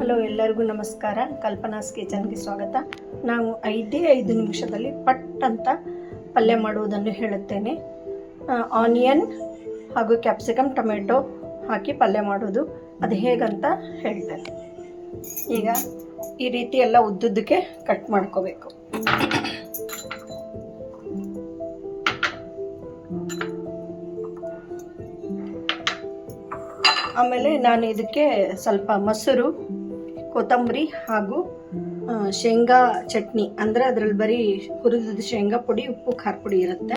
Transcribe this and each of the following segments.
Hello, ಎಲ್ಲರಿಗೂ ನಮಸ್ಕಾರ. ಕಲ್ಪನಾಸ್ ಕಿಚನ್ಗೆ ಸ್ವಾಗತ. ನಾವು 5 ನಿಮಿಷದಲ್ಲಿ ಪಟ್ ಅಂತ ಪಲ್ಯ ಮಾಡುವುದನ್ನು ಹೇಳುತ್ತೇನೆ. ಆನಿಯನ್ ಹಾಗೂ ಕ್ಯಾಪ್ಸಿಕಮ್ ಟೊಮೆಟೊ ಹಾಕಿ ಪಲ್ಯ ಮಾಡೋದು ಅದು ಹೇಗಂತ ಹೇಳ್ತೇನೆ. ಈಗ ಈ ರೀತಿ ಎಲ್ಲ ಉದ್ದುದ್ದಕ್ಕೆ ಕಟ್ ಮಾಡ್ಕೋಬೇಕು. ಆಮೇಲೆ ನಾನು ಇದಕ್ಕೆ ಸ್ವಲ್ಪ ಮೊಸರು, ಕೊತ್ತಂಬರಿ ಹಾಗೂ ಶೇಂಗಾ ಚಟ್ನಿ, ಅಂದರೆ ಅದರಲ್ಲಿ ಬರೀ ಹುರಿದ ಶೇಂಗಾ ಪುಡಿ, ಉಪ್ಪು, ಖಾರ ಪುಡಿ ಇರುತ್ತೆ.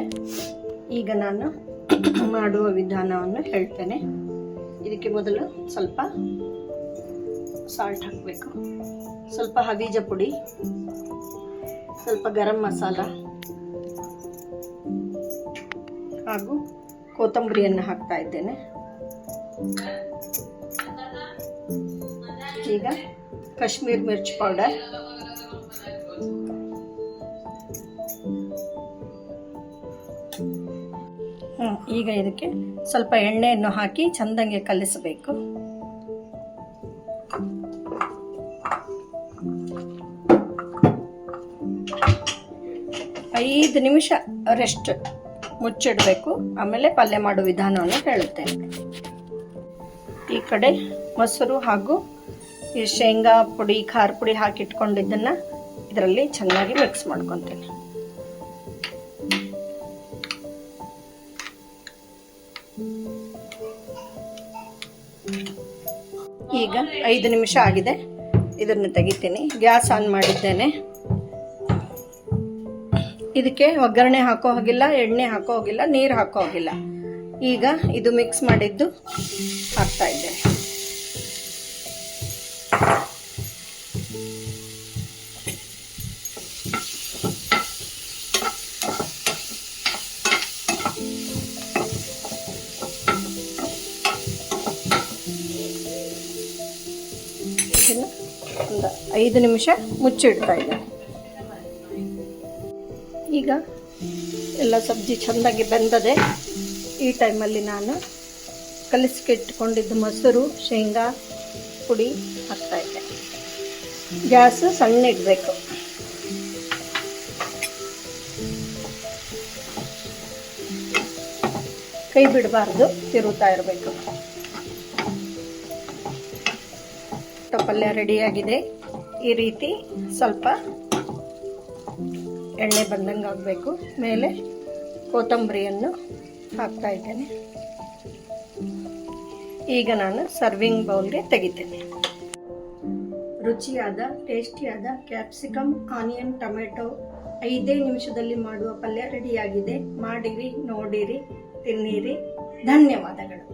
ಈಗ ನಾನು ಮಾಡುವ ವಿಧಾನವನ್ನು ಹೇಳ್ತೇನೆ. ಇದಕ್ಕೆ ಮೊದಲು ಸ್ವಲ್ಪ ಸಾಲ್ಟ್ ಹಾಕಬೇಕು, ಸ್ವಲ್ಪ ಹವೀಜ ಪುಡಿ, ಸ್ವಲ್ಪ ಗರಂ ಮಸಾಲ ಹಾಗೂ ಕೊತ್ತಂಬರಿಯನ್ನು ಹಾಕ್ತಾ ಇದ್ದೇನೆ. ಈಗ ಕಾಶ್ಮೀರ್ ಮಿರ್ಚ್ ಪೌಡರ್, ಈಗ ಇದಕ್ಕೆ ಸ್ವಲ್ಪ ಎಣ್ಣೆಯನ್ನು ಹಾಕಿ ಚಂದಂಗೆ ಕಲಿಸಬೇಕು. ಐದು ನಿಮಿಷ ರೆಸ್ಟ್ ಮುಚ್ಚಿಡಬೇಕು. ಆಮೇಲೆ ಪಲ್ಯ ಮಾಡೋ ವಿಧಾನವನ್ನು ಹೇಳುತ್ತೇನೆ. ಈ ಕಡೆ ಮೊಸರು ಹಾಗೂ ಈ ಶೇಂಗಾ ಪುಡಿ, ಖಾರ ಪುಡಿ ಹಾಕಿಟ್ಕೊಂಡಿದ್ದನ್ನು ಇದರಲ್ಲಿ ಚೆನ್ನಾಗಿ ಮಿಕ್ಸ್ ಮಾಡ್ಕೊತೀನಿ. ಈಗ 5 ನಿಮಿಷ ಆಗಿದೆ. ಇದನ್ನು ತೆಗಿತೀನಿ. ಗ್ಯಾಸ್ ಆನ್ ಮಾಡಿದ್ದೇನೆ. ಇದಕ್ಕೆ ಒಗ್ಗರಣೆ ಹಾಕೋ ಹೋಗಿಲ್ಲ, ಎಣ್ಣೆ ಹಾಕೋ ಹೋಗಿಲ್ಲ, ನೀರು ಹಾಕೋ ಹೋಗಿಲ್ಲ. ಈಗ ಇದು ಮಿಕ್ಸ್ ಮಾಡಿದ್ದು ಹಾಕ್ತಾ ಇದ್ದೇನೆ. ಇದನ್ನು ಒಂದು 5 ನಿಮಿಷ ಮುಚ್ಚಿಡ್ತಾ ಇದ್ದೇನೆ. ಈಗ ಎಲ್ಲ ಸಬ್ಜಿ ಚೆಂದಾಗಿ ಬೆಂದದೆ. ಈ ಟೈಮಲ್ಲಿ ನಾನು ಕಲಿಸ್ಕಿಟ್ಕೊಂಡಿದ್ದ ಮೊಸರು, ಶೇಂಗಾ ಪುಡಿ ಹಾಕ್ತಾ ಇದ್ದೆ. ಗ್ಯಾಸ್ ಸಣ್ಣ ಇಡಬೇಕು. ಕೈ ಬಿಡಬಾರ್ದು, ತಿರುತ್ತಾ ಇರಬೇಕು. ಪಲ್ಯ ರೆಡಿಯಾಗಿದೆ. ಈ ರೀತಿ ಸ್ವಲ್ಪ ಎಣ್ಣೆ ಬಂದಂಗೆ ಆಗಬೇಕು. ಮೇಲೆ ಕೊತ್ತಂಬರಿಯನ್ನು ಹಾಕ್ತಾ ಇದ್ದೇನೆ. ಈಗ ನಾನು ಸರ್ವಿಂಗ್ ಬೌಲ್ಗೆ ತೆಗಿತೇನೆ. ರುಚಿಯಾದ, ಟೇಸ್ಟಿಯಾದ ಕ್ಯಾಪ್ಸಿಕಮ್, ಆನಿಯನ್, ಟೊಮೆಟೊ 5 ನಿಮಿಷದಲ್ಲಿ ಮಾಡುವ ಪಲ್ಯ ರೆಡಿಯಾಗಿದೆ. ಮಾಡಿರಿ, ನೋಡಿರಿ, ತಿನ್ನಿರಿ. ಧನ್ಯವಾದಗಳು.